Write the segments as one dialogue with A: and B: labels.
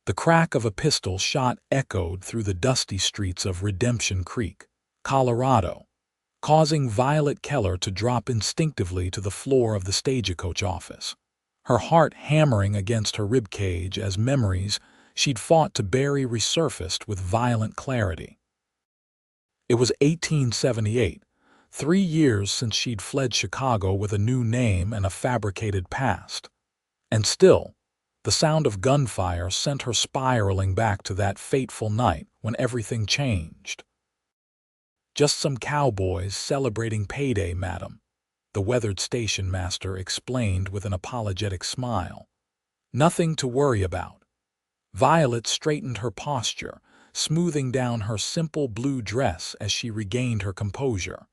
A: The crack of a pistol shot echoed through the dusty streets of Redemption Creek, Colorado, causing Violet Keller to drop instinctively to the floor of the stagecoach office, her heart hammering against her ribcage as memories she'd fought to bury resurfaced with violent clarity. It was 1878, 3 years since she'd fled Chicago with a new name and a fabricated past. And still, the sound of gunfire sent her spiraling back to that fateful night when everything changed. "Just some cowboys celebrating payday, madam," the weathered station master explained with an apologetic smile. "Nothing to worry about." Violet straightened her posture, smoothing down her simple blue dress as she regained her composure.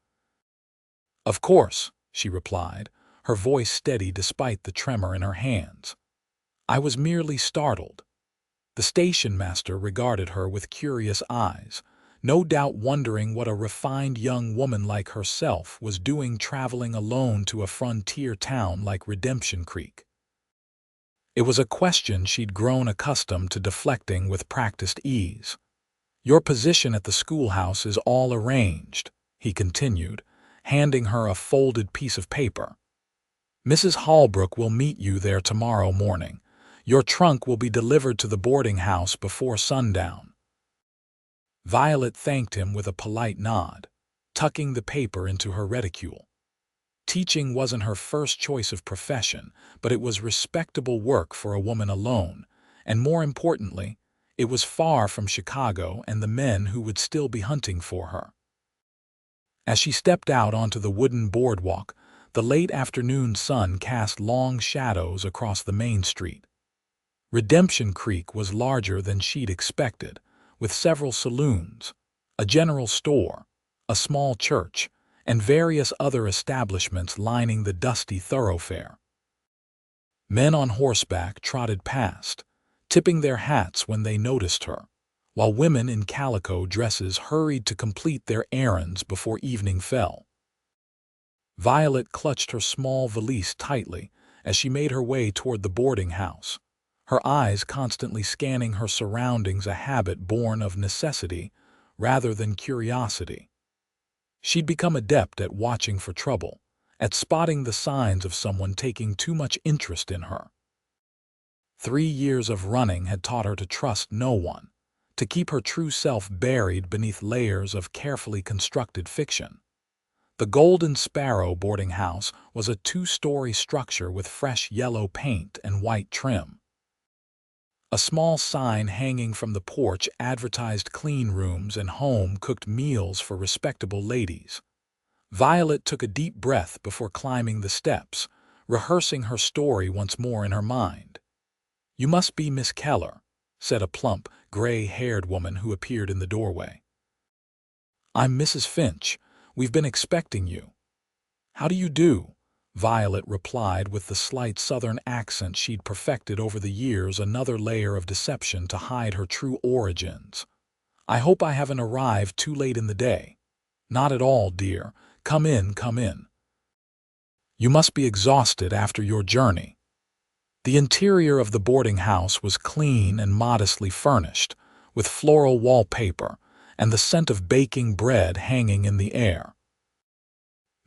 A: "Of course," she replied, her voice steady despite the tremor in her hands. "I was merely startled." The station master regarded her with curious eyes, no doubt wondering what a refined young woman like herself was doing traveling alone to a frontier town like Redemption Creek. It was a question she'd grown accustomed to deflecting with practiced ease. "Your position at the schoolhouse is all arranged," he continued, handing her a folded piece of paper. "Mrs. Holbrook will meet you there tomorrow morning. Your trunk will be delivered to the boarding house before sundown." Violet thanked him with a polite nod, tucking the paper into her reticule. Teaching wasn't her first choice of profession, but it was respectable work for a woman alone, and more importantly, it was far from Chicago and the men who would still be hunting for her. As she stepped out onto the wooden boardwalk, the late afternoon sun cast long shadows across the main street. Redemption Creek was larger than she'd expected, with several saloons, a general store, a small church, and various other establishments lining the dusty thoroughfare. Men on horseback trotted past, tipping their hats when they noticed her, while women in calico dresses hurried to complete their errands before evening fell. Violet clutched her small valise tightly as she made her way toward the boarding house, her eyes constantly scanning her surroundings, a habit born of necessity rather than curiosity. She'd become adept at watching for trouble, at spotting the signs of someone taking too much interest in her. 3 years of running had taught her to trust no one, to keep her true self buried beneath layers of carefully constructed fiction. The Golden Sparrow boarding house was a 2-story structure with fresh yellow paint and white trim. A small sign hanging from the porch advertised clean rooms and home-cooked meals for respectable ladies. Violet took a deep breath before climbing the steps, rehearsing her story once more in her mind. "You must be Miss Keller," said a plump, gray-haired woman who appeared in the doorway. "I'm Mrs. Finch. We've been expecting you." "How do you do?" Violet replied with the slight southern accent she'd perfected over the years, another layer of deception to hide her true origins. "I hope I haven't arrived too late in the day." "Not at all, dear. Come in, come in." "You must be exhausted after your journey." The interior of the boarding house was clean and modestly furnished, with floral wallpaper and the scent of baking bread hanging in the air.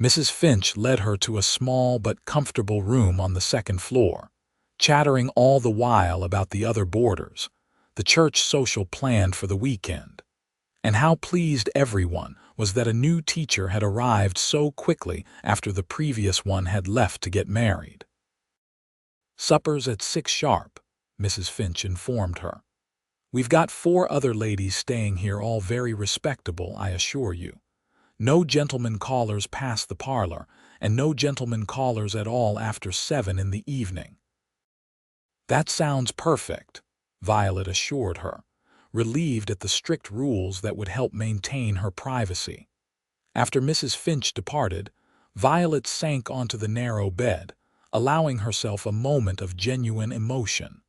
A: Mrs. Finch led her to a small but comfortable room on the second floor, chattering all the while about the other boarders, the church social planned for the weekend, and how pleased everyone was that a new teacher had arrived so quickly after the previous one had left to get married. "Supper's at 6 sharp," Mrs. Finch informed her. "We've got 4 other ladies staying here, all very respectable, I assure you. No gentlemen callers past the parlor, and no gentlemen callers at all after 7 in the evening." "That sounds perfect," Violet assured her, relieved at the strict rules that would help maintain her privacy. After Mrs. Finch departed, Violet sank onto the narrow bed, allowing herself a moment of genuine emotion.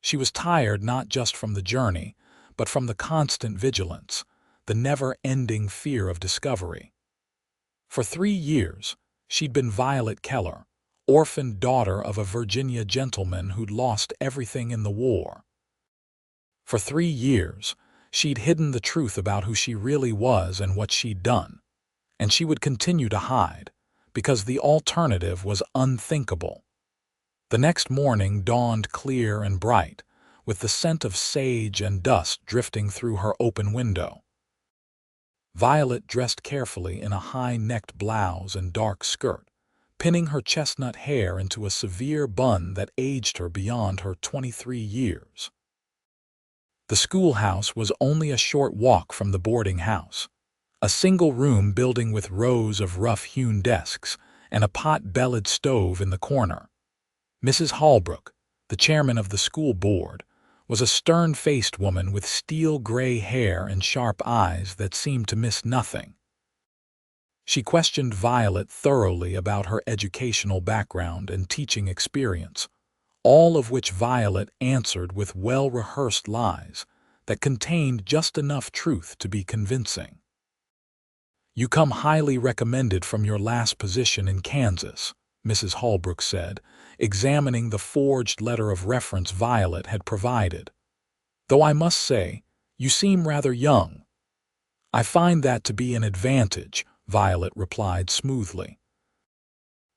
A: She was tired not just from the journey, but from the constant vigilance, the never-ending fear of discovery. For 3 years, she'd been Violet Keller, orphaned daughter of a Virginia gentleman who'd lost everything in the war. For 3 years, she'd hidden the truth about who she really was and what she'd done, and she would continue to hide, because the alternative was unthinkable. The next morning dawned clear and bright, with the scent of sage and dust drifting through her open window. Violet dressed carefully in a high-necked blouse and dark skirt, pinning her chestnut hair into a severe bun that aged her beyond her 23 years. The schoolhouse was only a short walk from the boarding house, a single-room building with rows of rough-hewn desks and a pot-bellied stove in the corner. Mrs. Holbrook, the chairman of the school board, was a stern-faced woman with steel-gray hair and sharp eyes that seemed to miss nothing. She questioned Violet thoroughly about her educational background and teaching experience, all of which Violet answered with well-rehearsed lies that contained just enough truth to be convincing. "You come highly recommended from your last position in Kansas," Mrs. Holbrook said, examining the forged letter of reference Violet had provided. "Though I must say, you seem rather young." "I find that to be an advantage," Violet replied smoothly.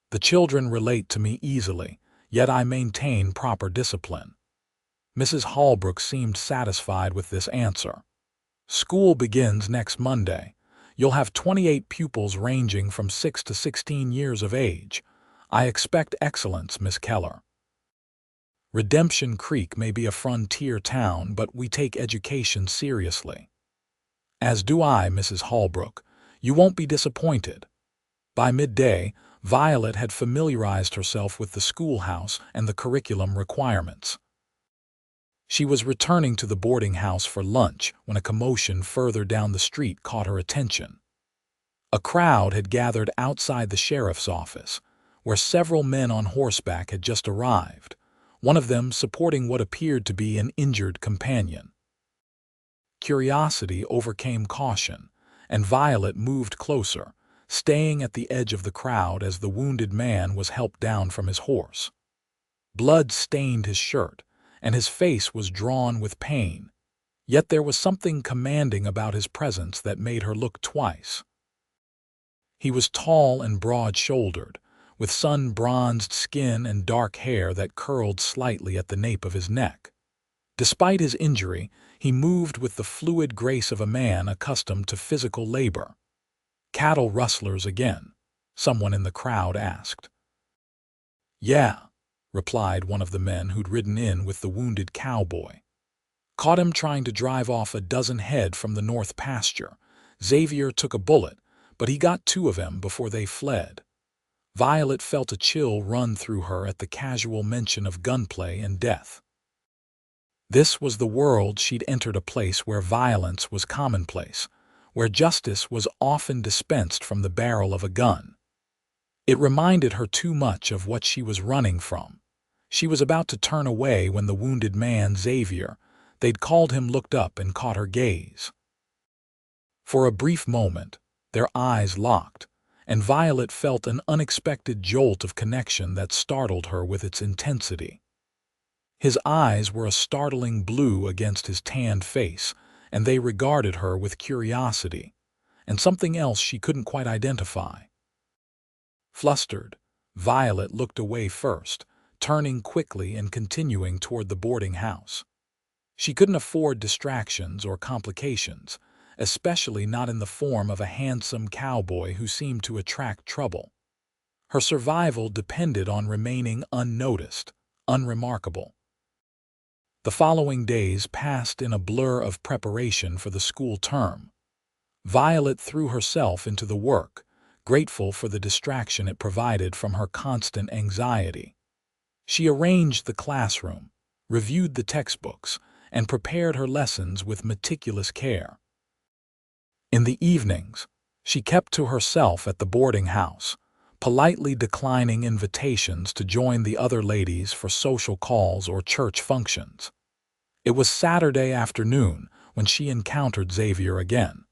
A: "The children relate to me easily, yet I maintain proper discipline." Mrs. Holbrook seemed satisfied with this answer. "School begins next Monday. You'll have 28 pupils ranging from 6 to 16 years of age. I expect excellence, Miss Keller. Redemption Creek may be a frontier town, but we take education seriously." "As do I, Mrs. Holbrook. You won't be disappointed." By midday, Violet had familiarized herself with the schoolhouse and the curriculum requirements. She was returning to the boarding house for lunch when a commotion further down the street caught her attention. A crowd had gathered outside the sheriff's office, where several men on horseback had just arrived, one of them supporting what appeared to be an injured companion. Curiosity overcame caution, and Violet moved closer, staying at the edge of the crowd as the wounded man was helped down from his horse. Blood stained his shirt, and his face was drawn with pain, yet there was something commanding about his presence that made her look twice. He was tall and broad-shouldered, with sun-bronzed skin and dark hair that curled slightly at the nape of his neck. Despite his injury, he moved with the fluid grace of a man accustomed to physical labor. "Cattle rustlers again?" someone in the crowd asked. "Yeah," replied one of the men who'd ridden in with the wounded cowboy. "Caught him trying to drive off a dozen head from the north pasture. Xavier took a bullet, but he got 2 of them before they fled." Violet felt a chill run through her at the casual mention of gunplay and death. This was the world she'd entered, a place where violence was commonplace, where justice was often dispensed from the barrel of a gun. It reminded her too much of what she was running from. She was about to turn away when the wounded man, Xavier, they'd called him, looked up and caught her gaze. For a brief moment, their eyes locked, and Violet felt an unexpected jolt of connection that startled her with its intensity. His eyes were a startling blue against his tanned face, and they regarded her with curiosity, and something else she couldn't quite identify. Flustered, Violet looked away first, turning quickly and continuing toward the boarding house. She couldn't afford distractions or complications, especially not in the form of a handsome cowboy who seemed to attract trouble. Her survival depended on remaining unnoticed, unremarkable. The following days passed in a blur of preparation for the school term. Violet threw herself into the work, grateful for the distraction it provided from her constant anxiety. She arranged the classroom, reviewed the textbooks, and prepared her lessons with meticulous care. In the evenings, she kept to herself at the boarding house, politely declining invitations to join the other ladies for social calls or church functions. It was Saturday afternoon when she encountered Xavier again.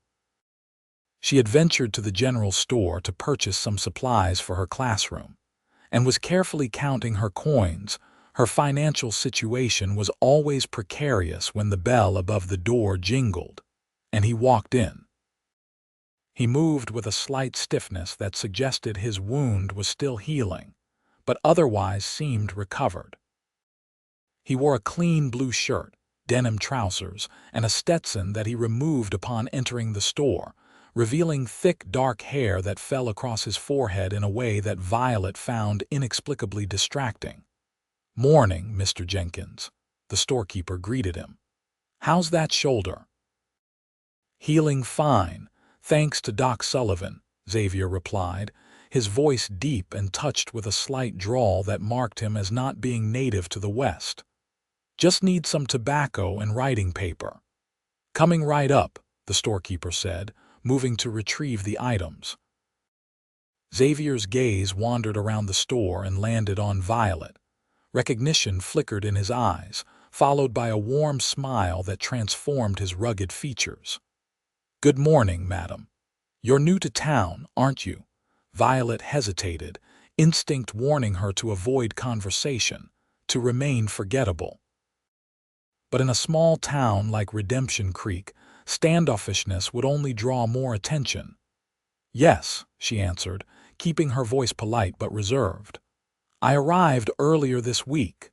A: She had ventured to the general store to purchase some supplies for her classroom, and was carefully counting her coins, Her financial situation was always precarious when the bell above the door jingled, and he walked in. He moved with a slight stiffness that suggested his wound was still healing, but otherwise seemed recovered. He wore a clean blue shirt, denim trousers, and a Stetson that he removed upon entering the store, revealing thick dark hair that fell across his forehead in a way that Violet found inexplicably distracting. "Morning, Mr. Jenkins," the storekeeper greeted him. "How's that shoulder?" "Healing fine, thanks to Doc Sullivan," Xavier replied, his voice deep and touched with a slight drawl that marked him as not being native to the West. "Just need some tobacco and writing paper." "Coming right up," the storekeeper said, moving to retrieve the items. Xavier's gaze wandered around the store and landed on Violet. Recognition flickered in his eyes, followed by a warm smile that transformed his rugged features. "Good morning, madam. You're new to town, aren't you?" Violet hesitated, instinct warning her to avoid conversation, to remain forgettable. But in a small town like Redemption Creek, standoffishness would only draw more attention. "Yes," she answered, keeping her voice polite but reserved. "I arrived earlier this week."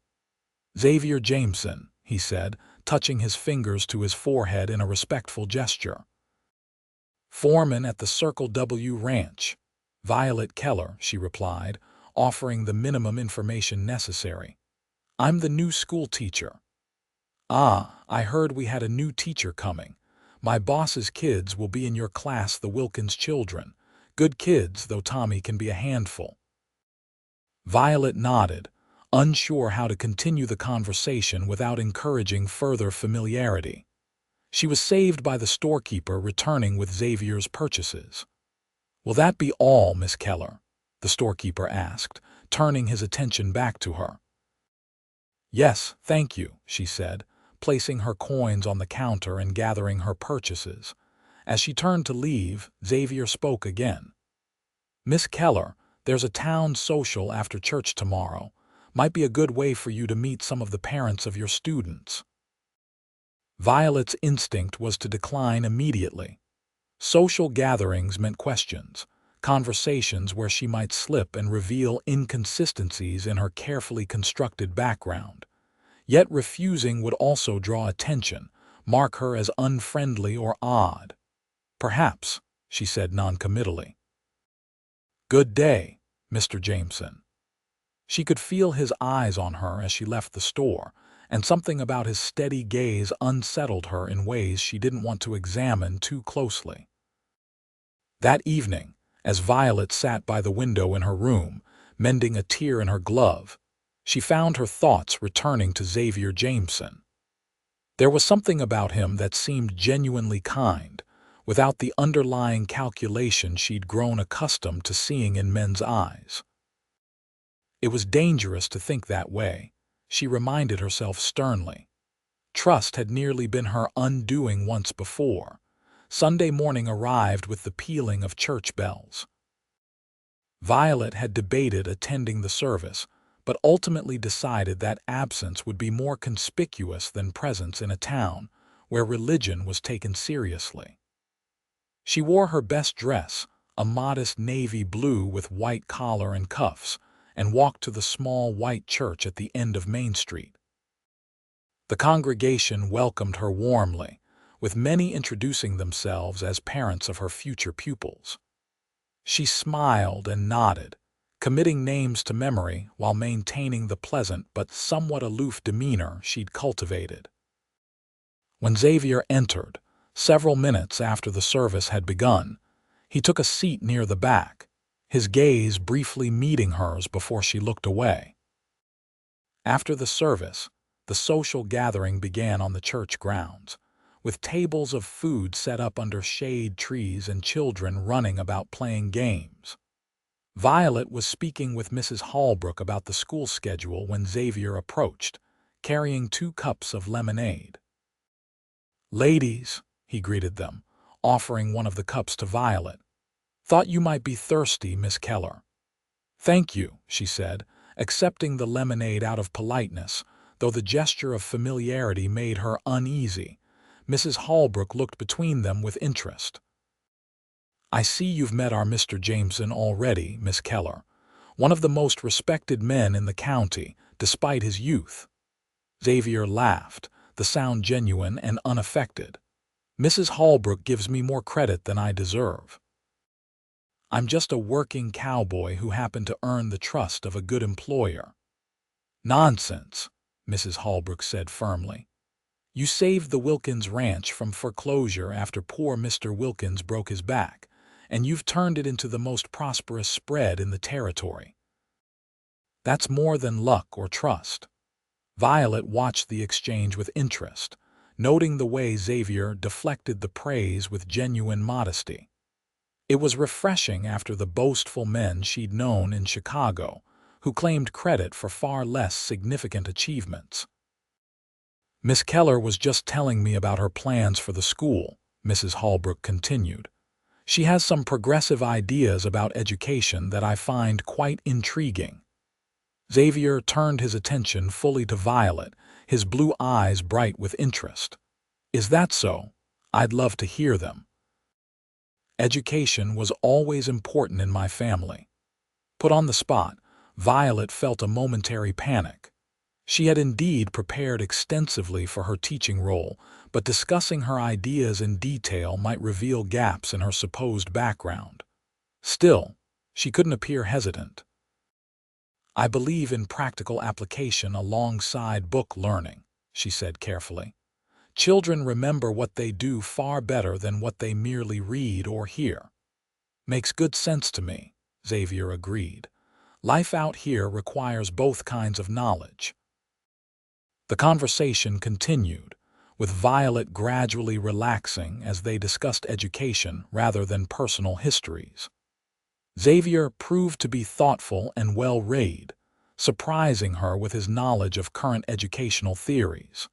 A: "Xavier Jameson," he said, touching his fingers to his forehead in a respectful gesture. "Foreman at the Circle W Ranch." "Violet Keller," she replied, offering the minimum information necessary. "I'm the new school teacher." "Ah, I heard we had a new teacher coming. My boss's kids will be in your class, the Wilkins children. Good kids, though Tommy can be a handful." Violet nodded, unsure how to continue the conversation without encouraging further familiarity. She was saved by the storekeeper returning with Xavier's purchases. "Will that be all, Miss Keller?" the storekeeper asked, turning his attention back to her. "Yes, thank you," she said, placing her coins on the counter and gathering her purchases. As she turned to leave, Xavier spoke again. "Miss Keller, there's a town social after church tomorrow. Might be a good way for you to meet some of the parents of your students." Violet's instinct was to decline immediately. Social gatherings meant questions, conversations where she might slip and reveal inconsistencies in her carefully constructed background. Yet refusing would also draw attention, mark her as unfriendly or odd. "Perhaps," she said noncommittally. "Good day, Mr. Jameson." She could feel his eyes on her as she left the store, and something about his steady gaze unsettled her in ways she didn't want to examine too closely. That evening, as Violet sat by the window in her room, mending a tear in her glove, she found her thoughts returning to Xavier Jameson. There was something about him that seemed genuinely kind, without the underlying calculation she'd grown accustomed to seeing in men's eyes. It was dangerous to think that way, she reminded herself sternly. Trust had nearly been her undoing once before. Sunday morning arrived with the pealing of church bells. Violet had debated attending the service, but ultimately decided that absence would be more conspicuous than presence in a town where religion was taken seriously. She wore her best dress, a modest navy blue with white collar and cuffs, and walked to the small white church at the end of Main Street. The congregation welcomed her warmly, with many introducing themselves as parents of her future pupils. She smiled and nodded, committing names to memory while maintaining the pleasant but somewhat aloof demeanor she'd cultivated. When Xavier entered, several minutes after the service had begun, he took a seat near the back, his gaze briefly meeting hers before she looked away. After the service, the social gathering began on the church grounds, with tables of food set up under shade trees and children running about playing games. Violet was speaking with Mrs. Hallbrook about the school schedule when Xavier approached, carrying 2 cups of lemonade. "Ladies," he greeted them, offering one of the cups to Violet. "Thought you might be thirsty, Miss Keller." "Thank you," she said, accepting the lemonade out of politeness, though the gesture of familiarity made her uneasy. Mrs. Holbrook looked between them with interest. "I see you've met our Mr. Jameson already, Miss Keller, one of the most respected men in the county, despite his youth." Xavier laughed, the sound genuine and unaffected. "Mrs. Holbrook gives me more credit than I deserve. I'm just a working cowboy who happened to earn the trust of a good employer." "Nonsense," Mrs. Holbrook said firmly. "You saved the Wilkins Ranch from foreclosure after poor Mr. Wilkins broke his back, and you've turned it into the most prosperous spread in the territory. That's more than luck or trust." Violet watched the exchange with interest, noting the way Xavier deflected the praise with genuine modesty. It was refreshing after the boastful men she'd known in Chicago, who claimed credit for far less significant achievements. "Miss Keller was just telling me about her plans for the school," Mrs. Holbrook continued. "She has some progressive ideas about education that I find quite intriguing." Xavier turned his attention fully to Violet, his blue eyes bright with interest. "Is that so? I'd love to hear them." "Education was always important in my family." Put on the spot, Violet felt a momentary panic. She had indeed prepared extensively for her teaching role, but discussing her ideas in detail might reveal gaps in her supposed background. Still, she couldn't appear hesitant. "I believe in practical application alongside book learning," she said carefully. "Children remember what they do far better than what they merely read or hear." "Makes good sense to me," Xavier agreed. "Life out here requires both kinds of knowledge." The conversation continued, with Violet gradually relaxing as they discussed education rather than personal histories. Xavier proved to be thoughtful and well-read, surprising her with his knowledge of current educational theories.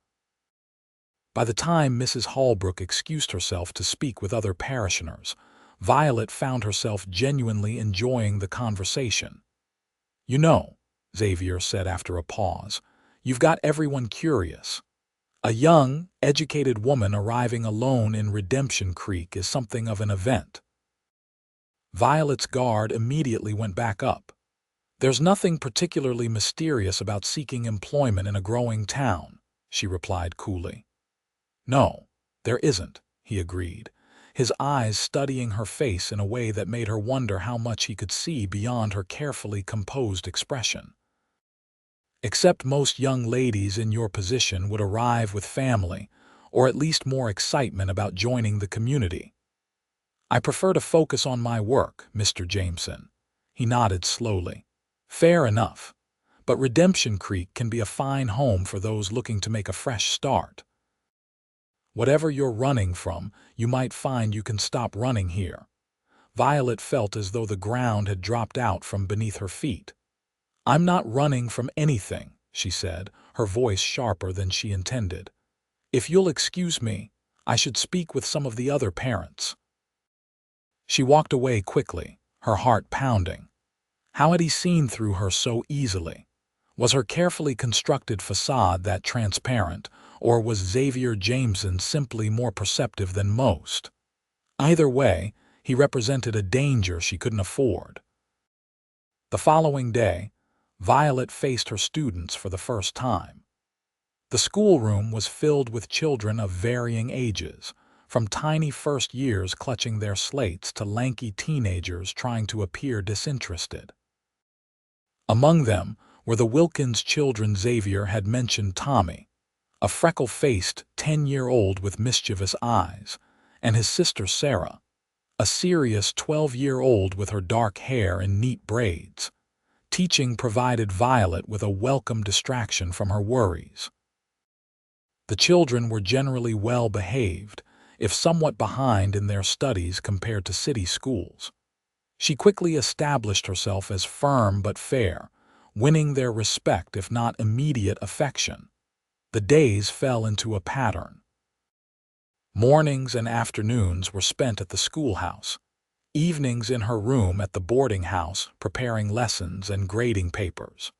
A: By the time Mrs. Holbrook excused herself to speak with other parishioners, Violet found herself genuinely enjoying the conversation. "You know," Xavier said after a pause, "you've got everyone curious. A young, educated woman arriving alone in Redemption Creek is something of an event." Violet's guard immediately went back up. "There's nothing particularly mysterious about seeking employment in a growing town," she replied coolly. "No, there isn't," he agreed, his eyes studying her face in a way that made her wonder how much he could see beyond her carefully composed expression. "Except most young ladies in your position would arrive with family, or at least more excitement about joining the community. I prefer to focus on my work, Mr. Jameson." He nodded slowly. "Fair enough. But Redemption Creek can be a fine home for those looking to make a fresh start. Whatever you're running from, you might find you can stop running here." Violet felt as though the ground had dropped out from beneath her feet. "I'm not running from anything," she said, her voice sharper than she intended. "If you'll excuse me, I should speak with some of the other parents." She walked away quickly, her heart pounding. How had he seen through her so easily? Was her carefully constructed facade that transparent, or was Xavier Jameson simply more perceptive than most? Either way, he represented a danger she couldn't afford. The following day, Violet faced her students for the first time. The schoolroom was filled with children of varying ages, from tiny first years clutching their slates to lanky teenagers trying to appear disinterested. Among them were the Wilkins children Xavier had mentioned: Tommy, a freckle-faced 10-year-old with mischievous eyes, and his sister Sarah, a serious 12-year-old with her dark hair in neat braids. Teaching provided Violet with a welcome distraction from her worries. The children were generally well-behaved, if somewhat behind in their studies compared to city schools. She quickly established herself as firm but fair, winning their respect if not immediate affection. The days fell into a pattern. Mornings and afternoons were spent at the schoolhouse, evenings in her room at the boarding house preparing lessons and grading papers.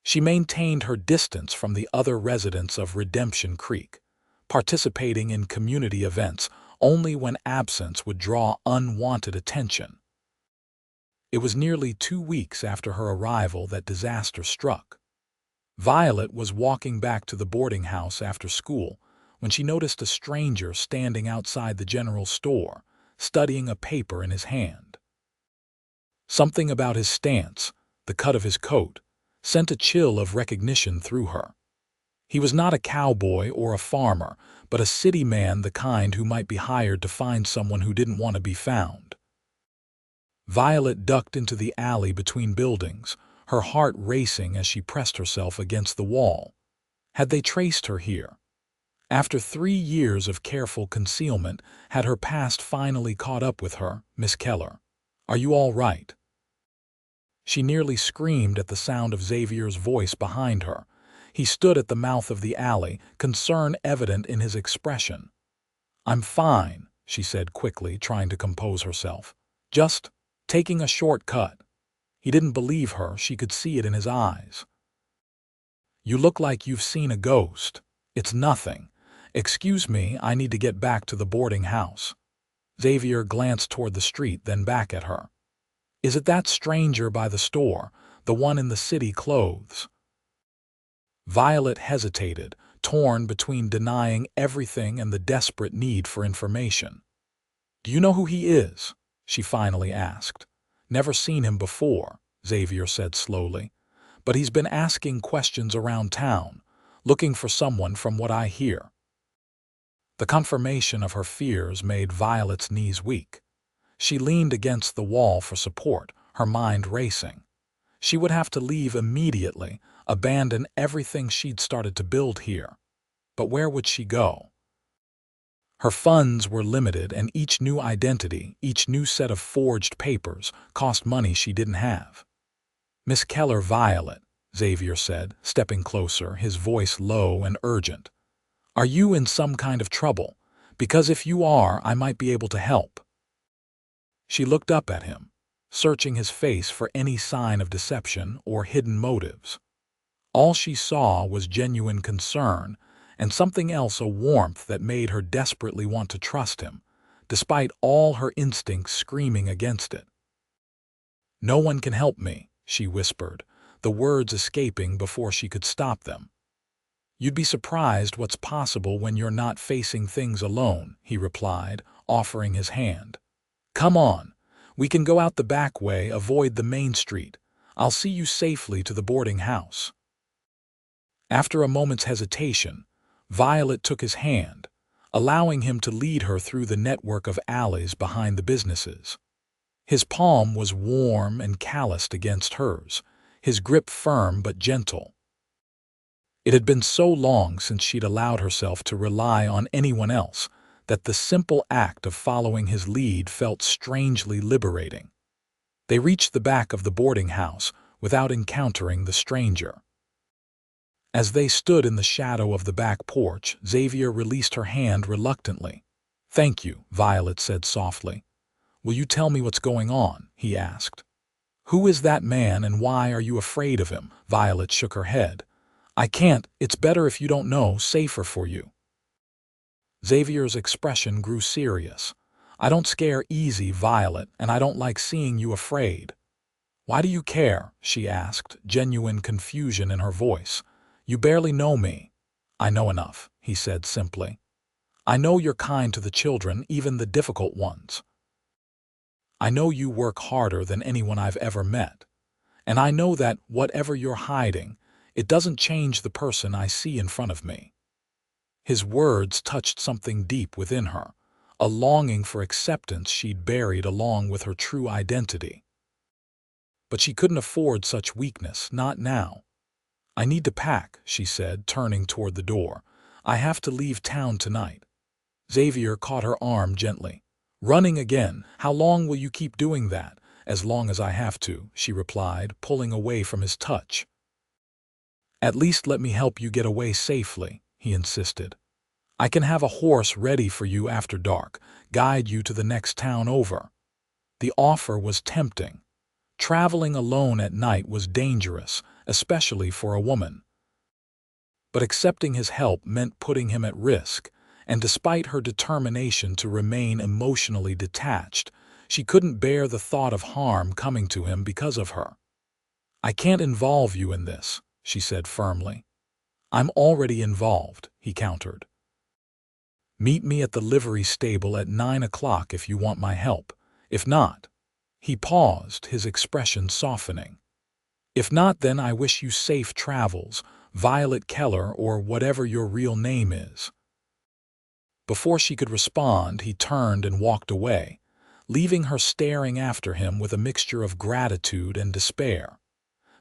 A: She maintained her distance from the other residents of Redemption Creek, participating in community events only when absence would draw unwanted attention. It was nearly 2 weeks after her arrival that disaster struck. Violet was walking back to the boarding house after school when she noticed a stranger standing outside the general store, studying a paper in his hand. Something about his stance, the cut of his coat, sent a chill of recognition through her. He was not a cowboy or a farmer, but a city man, the kind who might be hired to find someone who didn't want to be found. Violet ducked into the alley between buildings, her heart racing as she pressed herself against the wall. Had they traced her here? After 3 years of careful concealment, had her past finally caught up with her? Miss Keller, are you all right? She nearly screamed at the sound of Xavier's voice behind her. He stood at the mouth of the alley, concern evident in his expression. I'm fine, she said quickly, trying to compose herself. Just taking a shortcut. He didn't believe her, she could see it in his eyes. You look like you've seen a ghost. It's nothing. Excuse me, I need to get back to the boarding house. Xavier glanced toward the street, then back at her. Is it that stranger by the store, the one in the city clothes? Violet hesitated, torn between denying everything and the desperate need for information. Do you know who he is? She finally asked. Never seen him before, Xavier said slowly, but he's been asking questions around town, looking for someone from what I hear. The confirmation of her fears made Violet's knees weak. She leaned against the wall for support, her mind racing. She would have to leave immediately, abandon everything she'd started to build here. But where would she go? Her funds were limited, and each new identity, each new set of forged papers, cost money she didn't have. Miss Keller, Violet, Xavier said, stepping closer, his voice low and urgent. Are you in some kind of trouble? Because if you are, I might be able to help. She looked up at him, searching his face for any sign of deception or hidden motives. All she saw was genuine concern, and something else, a warmth that made her desperately want to trust him, despite all her instincts screaming against it. No one can help me, she whispered, the words escaping before she could stop them. You'd be surprised what's possible when you're not facing things alone, he replied, offering his hand. Come on, we can go out the back way, avoid the main street. I'll see you safely to the boarding house. After a moment's hesitation, Violet took his hand, allowing him to lead her through the network of alleys behind the businesses. His palm was warm and calloused against hers, his grip firm but gentle. It had been so long since she'd allowed herself to rely on anyone else that the simple act of following his lead felt strangely liberating. They reached the back of the boarding house without encountering the stranger. As they stood in the shadow of the back porch, Xavier released her hand reluctantly. Thank you, Violet said softly. Will you tell me what's going on? He asked. Who is that man and why are you afraid of him? Violet shook her head. I can't. It's better if you don't know, safer for you. Xavier's expression grew serious. I don't scare easy, Violet, and I don't like seeing you afraid. Why do you care? She asked, genuine confusion in her voice. You barely know me. I know enough, he said simply. I know you're kind to the children, even the difficult ones. I know you work harder than anyone I've ever met. And I know that, whatever you're hiding, it doesn't change the person I see in front of me. His words touched something deep within her, a longing for acceptance she'd buried along with her true identity. But she couldn't afford such weakness, not now. I need to pack, she said, turning toward the door. I have to leave town tonight. Xavier caught her arm gently. Running again? How long will you keep doing that? As long as I have to, she replied, pulling away from his touch. At least let me help you get away safely, he insisted. I can have a horse ready for you after dark, guide you to the next town over. The offer was tempting. Traveling alone at night was dangerous, especially for a woman. But accepting his help meant putting him at risk, and despite her determination to remain emotionally detached, she couldn't bear the thought of harm coming to him because of her. "I can't involve you in this," she said firmly. "I'm already involved," he countered. "Meet me at the livery stable at 9 o'clock if you want my help. If not—" He paused, his expression softening. "If not, then I wish you safe travels, Violet Keller, or whatever your real name is." Before she could respond, he turned and walked away, leaving her staring after him with a mixture of gratitude and despair.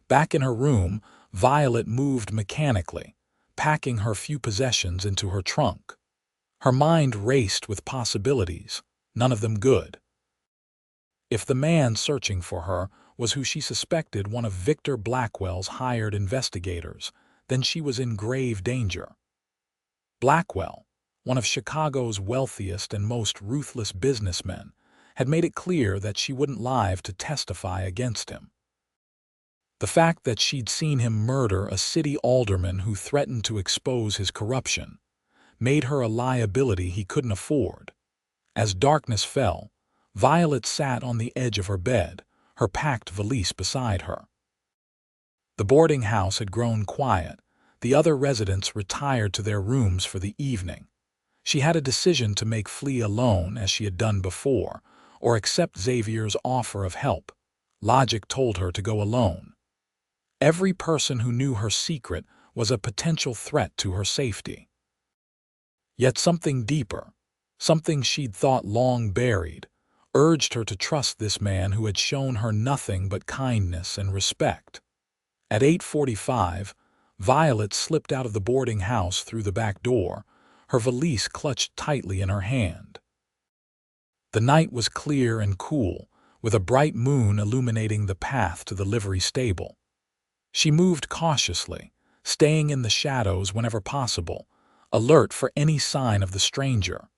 A: Back in her room, Violet moved mechanically, packing her few possessions into her trunk. Her mind raced with possibilities, none of them good. If the man searching for her was who she suspected, one of Victor Blackwell's hired investigators, then she was in grave danger. Blackwell, one of Chicago's wealthiest and most ruthless businessmen, had made it clear that she wouldn't lie to testify against him. The fact that she'd seen him murder a city alderman who threatened to expose his corruption made her a liability he couldn't afford. As darkness fell, Violet sat on the edge of her bed, her packed valise beside her. The boarding house had grown quiet. The other residents retired to their rooms for the evening. She had a decision to make: flee alone, as she had done before, or accept Xavier's offer of help. Logic told her to go alone. Every person who knew her secret was a potential threat to her safety. Yet something deeper, something she'd thought long buried, urged her to trust this man who had shown her nothing but kindness and respect. At 8:45, Violet slipped out of the boarding house through the back door, her valise clutched tightly in her hand. The night was clear and cool, with a bright moon illuminating the path to the livery stable. She moved cautiously, staying in the shadows whenever possible, alert for any sign of the stranger.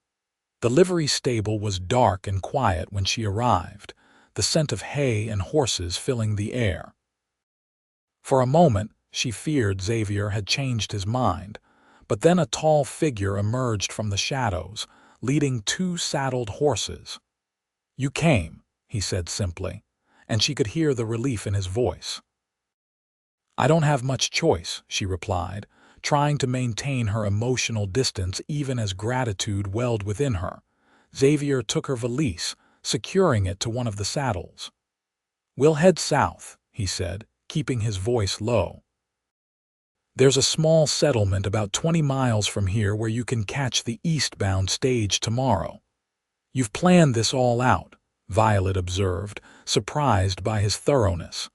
A: The livery stable was dark and quiet when she arrived, the scent of hay and horses filling the air. For a moment, she feared Xavier had changed his mind, but then a tall figure emerged from the shadows, leading 2 saddled horses. "You came," he said simply, and she could hear the relief in his voice. "I don't have much choice," she replied, trying to maintain her emotional distance even as gratitude welled within her. Xavier took her valise, securing it to one of the saddles. "We'll head south," he said, keeping his voice low. "There's a small settlement about 20 miles from here where you can catch the eastbound stage tomorrow." "You've planned this all out," Violet observed, surprised by his thoroughness.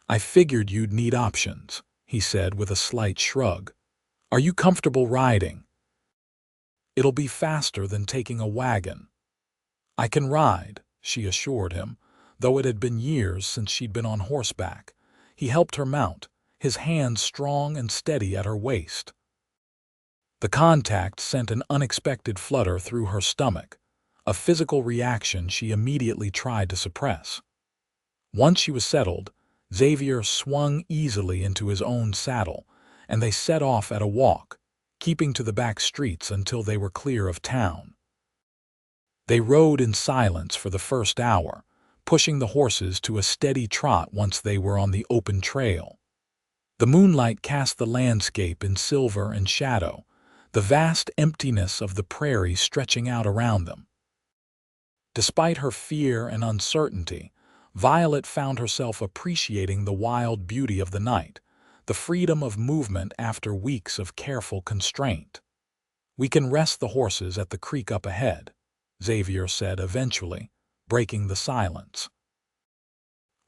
A: "I figured you'd need options," he said with a slight shrug. "Are you comfortable riding?" "It'll be faster than taking a wagon." "I can ride," she assured him, though it had been years since she'd been on horseback. He helped her mount, his hands strong and steady at her waist. The contact sent an unexpected flutter through her stomach, a physical reaction she immediately tried to suppress. Once she was settled, Xavier swung easily into his own saddle, and they set off at a walk, keeping to the back streets until they were clear of town. They rode in silence for the first hour, pushing the horses to a steady trot once they were on the open trail. The moonlight cast the landscape in silver and shadow, the vast emptiness of the prairie stretching out around them. Despite her fear and uncertainty, Violet found herself appreciating the wild beauty of the night, the freedom of movement after weeks of careful constraint. "We can rest the horses at the creek up ahead," Xavier said eventually, breaking the silence.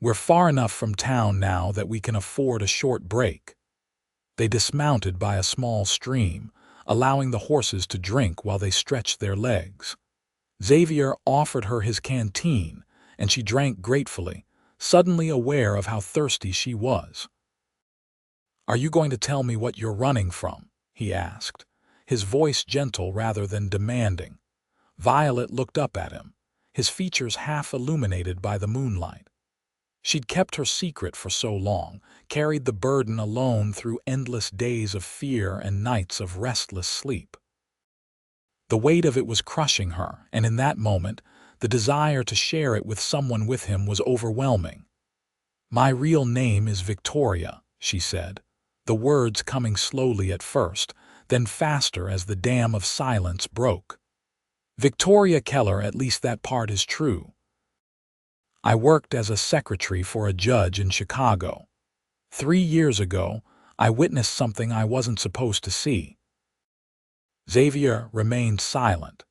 A: "We're far enough from town now that we can afford a short break." They dismounted by a small stream, allowing the horses to drink while they stretched their legs. Xavier offered her his canteen, and she drank gratefully, suddenly aware of how thirsty she was. "Are you going to tell me what you're running from?" he asked, his voice gentle rather than demanding. Violet looked up at him, his features half illuminated by the moonlight. She'd kept her secret for so long, carried the burden alone through endless days of fear and nights of restless sleep. The weight of it was crushing her, and in that moment, the desire to share it with someone with him was overwhelming. "My real name is Victoria," she said, the words coming slowly at first, then faster as the dam of silence broke. "Victoria Keller, at least that part is true. I worked as a secretary for a judge in Chicago. 3 years ago, I witnessed something I wasn't supposed to see." Xavier remained silent,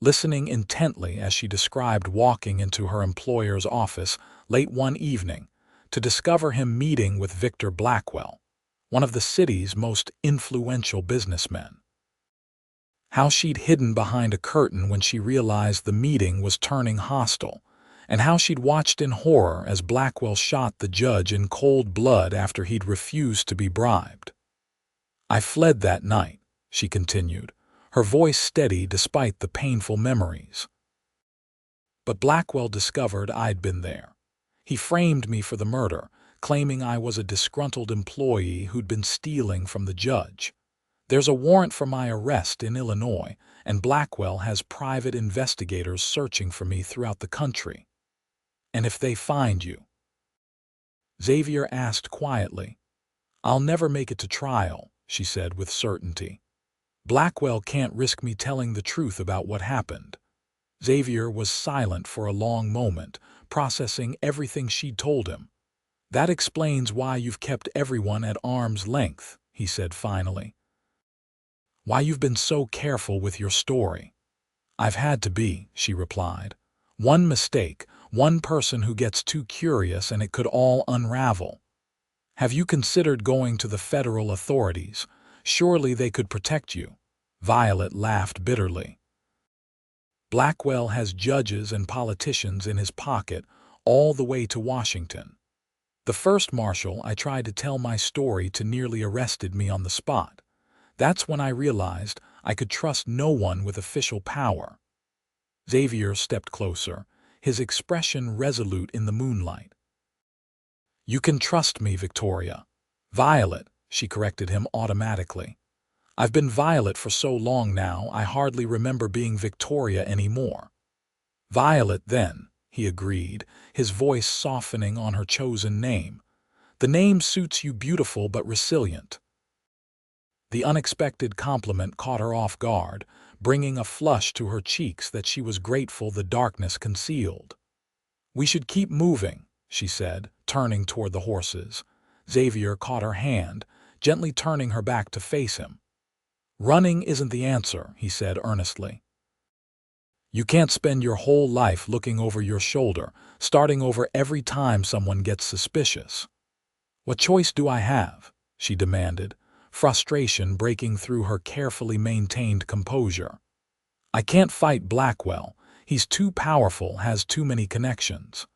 A: listening intently as she described walking into her employer's office late one evening to discover him meeting with Victor Blackwell, one of the city's most influential businessmen. How she'd hidden behind a curtain when she realized the meeting was turning hostile, and how she'd watched in horror as Blackwell shot the judge in cold blood after he'd refused to be bribed. "I fled that night," she continued, her voice steady despite the painful memories. "But Blackwell discovered I'd been there. He framed me for the murder, claiming I was a disgruntled employee who'd been stealing from the judge. There's a warrant for my arrest in Illinois, and Blackwell has private investigators searching for me throughout the country. And if they find you?" Xavier asked quietly. "I'll never make it to trial," she said with certainty. "Blackwell can't risk me telling the truth about what happened." Xavier was silent for a long moment, processing everything she'd told him. "That explains why you've kept everyone at arm's length," he said finally. "Why you've been so careful with your story." "I've had to be," she replied. "One mistake, one person who gets too curious and it could all unravel." "Have you considered going to the federal authorities? Surely they could protect you." Violet laughed bitterly. "Blackwell has judges and politicians in his pocket all the way to Washington. The first marshal I tried to tell my story to nearly arrested me on the spot. That's when I realized I could trust no one with official power." Xavier stepped closer, his expression resolute in the moonlight. "You can trust me, Victoria." "Violet," she corrected him automatically. "I've been Violet for so long now I hardly remember being Victoria anymore." "Violet, then," he agreed, his voice softening on her chosen name. "The name suits you, beautiful but resilient." The unexpected compliment caught her off guard, bringing a flush to her cheeks that she was grateful the darkness concealed. "We should keep moving," she said, turning toward the horses. Xavier caught her hand, gently turning her back to face him. "Running isn't the answer," he said earnestly. "You can't spend your whole life looking over your shoulder, starting over every time someone gets suspicious." "What choice do I have?" she demanded, frustration breaking through her carefully maintained composure. "I can't fight Blackwell. He's too powerful, has too many connections."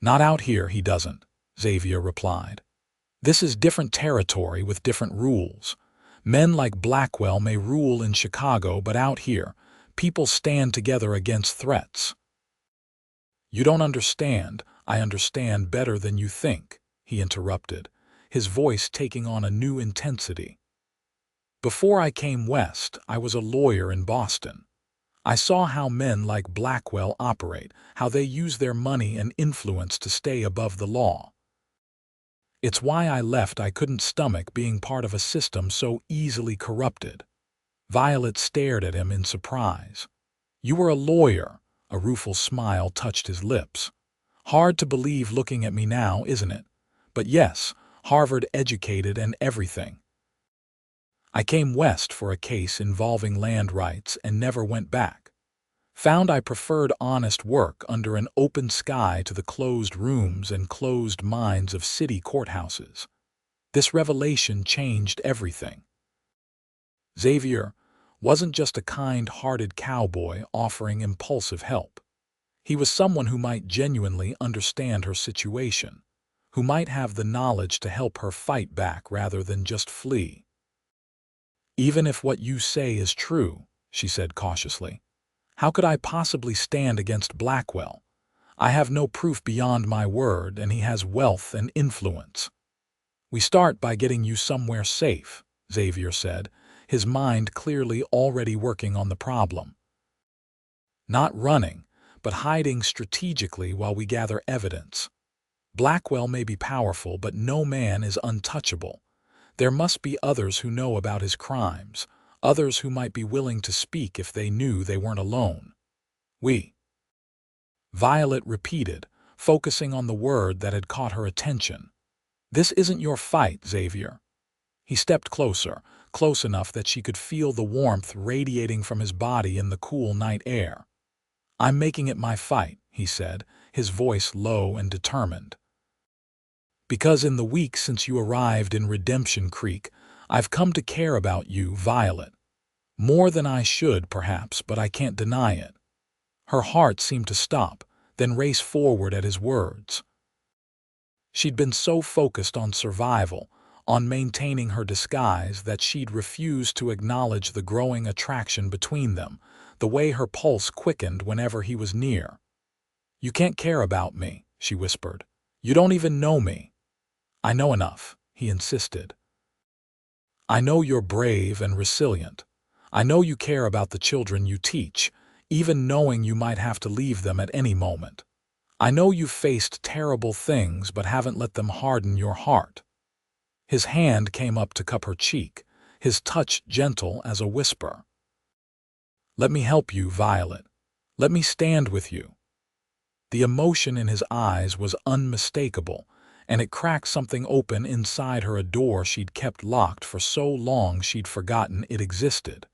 A: "Not out here, he doesn't," Xavier replied. "This is different territory with different rules. Men like Blackwell may rule in Chicago, but out here, people stand together against threats." "You don't understand. I understand better than you think," he interrupted, his voice taking on a new intensity. "Before I came west, I was a lawyer in Boston. I saw how men like Blackwell operate, how they use their money and influence to stay above the law. It's why I left. I couldn't stomach being part of a system so easily corrupted." Violet stared at him in surprise. "You were a lawyer." A rueful smile touched his lips. "Hard to believe looking at me now, isn't it? But yes, Harvard educated and everything. I came west for a case involving land rights and never went back. Found I preferred honest work under an open sky to the closed rooms and closed minds of city courthouses. This revelation changed everything." Xavier wasn't just a kind-hearted cowboy offering impulsive help. He was someone who might genuinely understand her situation, who might have the knowledge to help her fight back rather than just flee. "Even if what you say is true," she said cautiously, "how could I possibly stand against Blackwell? I have no proof beyond my word, and he has wealth and influence. We start by getting you somewhere safe, Xavier said, his mind clearly already working on the problem. Not running, but hiding strategically while we gather evidence. Blackwell may be powerful, but no man is untouchable. There must be others who know about his crimes, others who might be willing to speak if they knew they weren't alone. We. Violet repeated, focusing on the word that had caught her attention. This isn't your fight, Xavier. He stepped closer, close enough that she could feel the warmth radiating from his body in the cool night air. I'm making it my fight, he said, his voice low and determined. Because in the week since you arrived in Redemption Creek, I've come to care about you, Violet. More than I should, perhaps, but I can't deny it. Her heart seemed to stop, then race forward at his words. She'd been so focused on survival, on maintaining her disguise, that she'd refused to acknowledge the growing attraction between them, the way her pulse quickened whenever he was near. You can't care about me, she whispered. You don't even know me. I know enough, he insisted. I know you're brave and resilient. I know you care about the children you teach, even knowing you might have to leave them at any moment. I know you've faced terrible things but haven't let them harden your heart. His hand came up to cup her cheek, his touch gentle as a whisper. Let me help you, Violet. Let me stand with you. The emotion in his eyes was unmistakable, and it cracked something open inside her, a door she'd kept locked for so long she'd forgotten it existed.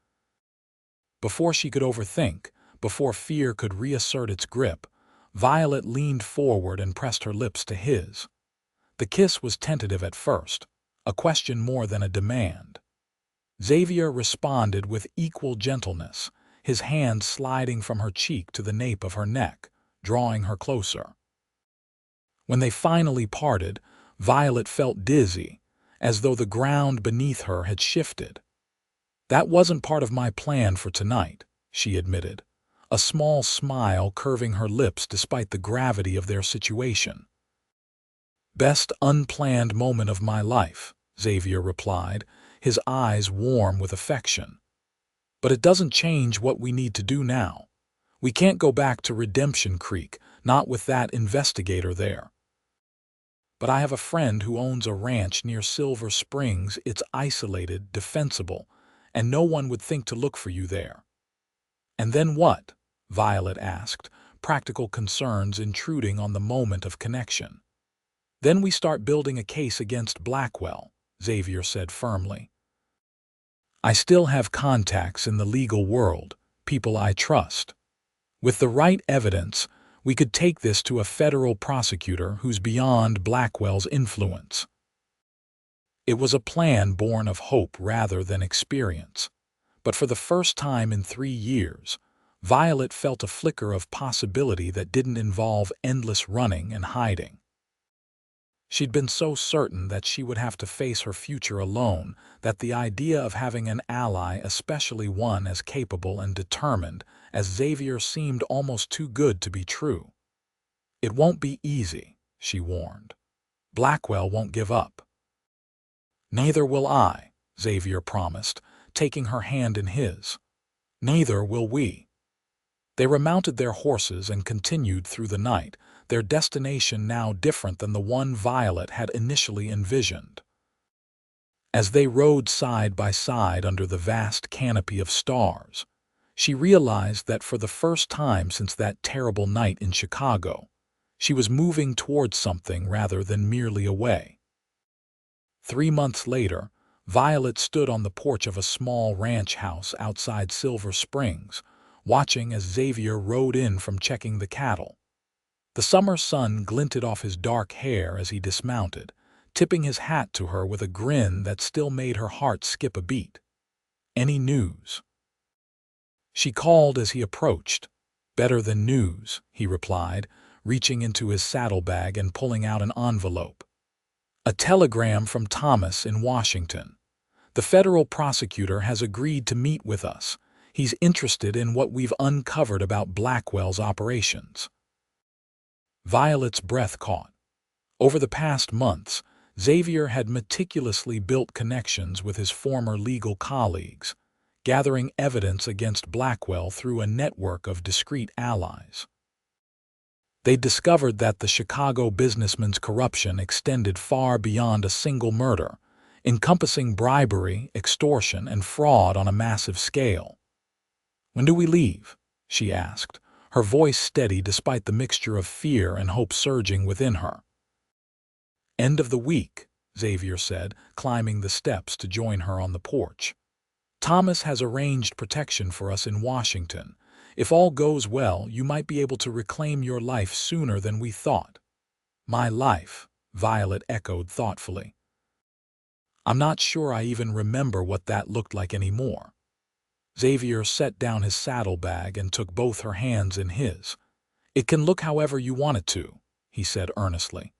A: Before she could overthink, before fear could reassert its grip, Violet leaned forward and pressed her lips to his. The kiss was tentative at first, a question more than a demand. Xavier responded with equal gentleness, his hand sliding from her cheek to the nape of her neck, drawing her closer. When they finally parted, Violet felt dizzy, as though the ground beneath her had shifted. That wasn't part of my plan for tonight, she admitted, a small smile curving her lips despite the gravity of their situation. Best unplanned moment of my life, Xavier replied, his eyes warm with affection. But it doesn't change what we need to do now. We can't go back to Redemption Creek, not with that investigator there. But I have a friend who owns a ranch near Silver Springs. It's isolated, defensible, and no one would think to look for you there. And then what? Violet asked, practical concerns intruding on the moment of connection. Then we start building a case against Blackwell, Xavier said firmly. I still have contacts in the legal world, people I trust. With the right evidence, we could take this to a federal prosecutor who's beyond Blackwell's influence. It was a plan born of hope rather than experience. But for the first time in 3 years, Violet felt a flicker of possibility that didn't involve endless running and hiding. She'd been so certain that she would have to face her future alone that the idea of having an ally, especially one as capable and determined as Xavier, seemed almost too good to be true. It won't be easy, she warned. Blackwell won't give up. Neither will I, Xavier promised, taking her hand in his. Neither will we. They remounted their horses and continued through the night, their destination now different than the one Violet had initially envisioned. As they rode side by side under the vast canopy of stars, she realized that for the first time since that terrible night in Chicago, she was moving towards something rather than merely away. 3 months later, Violet stood on the porch of a small ranch house outside Silver Springs, watching as Xavier rode in from checking the cattle. The summer sun glinted off his dark hair as he dismounted, tipping his hat to her with a grin that still made her heart skip a beat. Any news? She called as he approached. Better than news, he replied, reaching into his saddlebag and pulling out an envelope. A telegram from Thomas in Washington. The federal prosecutor has agreed to meet with us. He's interested in what we've uncovered about Blackwell's operations. Violet's breath caught. Over the past months, Xavier had meticulously built connections with his former legal colleagues, gathering evidence against Blackwell through a network of discreet allies. They discovered that the Chicago businessman's corruption extended far beyond a single murder, encompassing bribery, extortion, and fraud on a massive scale. "When do we leave?" she asked, her voice steady despite the mixture of fear and hope surging within her. "End of the week," Xavier said, climbing the steps to join her on the porch. "Thomas has arranged protection for us in Washington. If all goes well, you might be able to reclaim your life sooner than we thought." "My life," Violet echoed thoughtfully. "I'm not sure I even remember what that looked like anymore." Xavier set down his saddlebag and took both her hands in his. "It can look however you want it to," he said earnestly.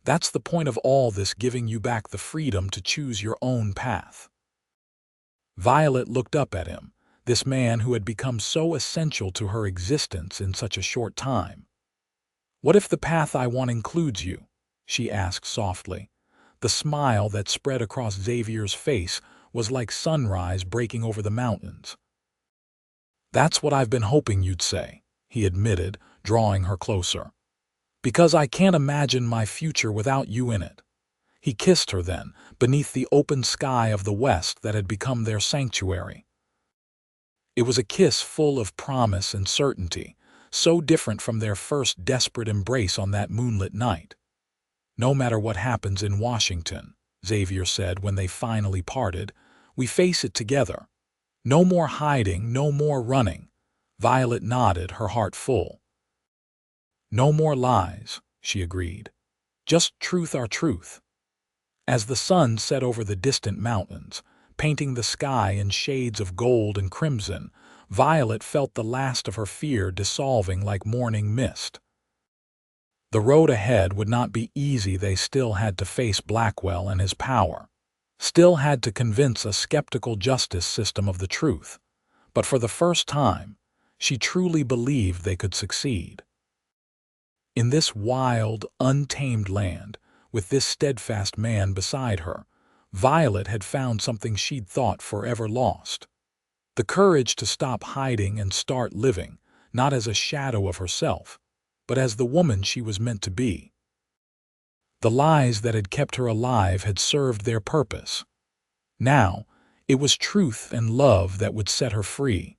A: "That's the point of all this, giving you back the freedom to choose your own path." Violet looked up at him, this man who had become so essential to her existence in such a short time. "What if the path I want includes you?" she asked softly. The smile that spread across Xavier's face was like sunrise breaking over the mountains. "That's what I've been hoping you'd say," he admitted, drawing her closer. "Because I can't imagine my future without you in it." He kissed her then, beneath the open sky of the west that had become their sanctuary. It was a kiss full of promise and certainty, so different from their first desperate embrace on that moonlit night. "No matter what happens in Washington," Xavier said when they finally parted, "we face it together. No more hiding, no more running." Violet nodded, her heart full. "No more lies," she agreed. "Just truth, our truth." As the sun set over the distant mountains, painting the sky in shades of gold and crimson, Violet felt the last of her fear dissolving like morning mist. The road ahead would not be easy. They still had to face Blackwell and his power, still had to convince a skeptical justice system of the truth. But for the first time, she truly believed they could succeed. In this wild, untamed land, with this steadfast man beside her, Violet had found something she'd thought forever lost. The courage to stop hiding and start living, not as a shadow of herself, but as the woman she was meant to be. The lies that had kept her alive had served their purpose. Now, it was truth and love that would set her free.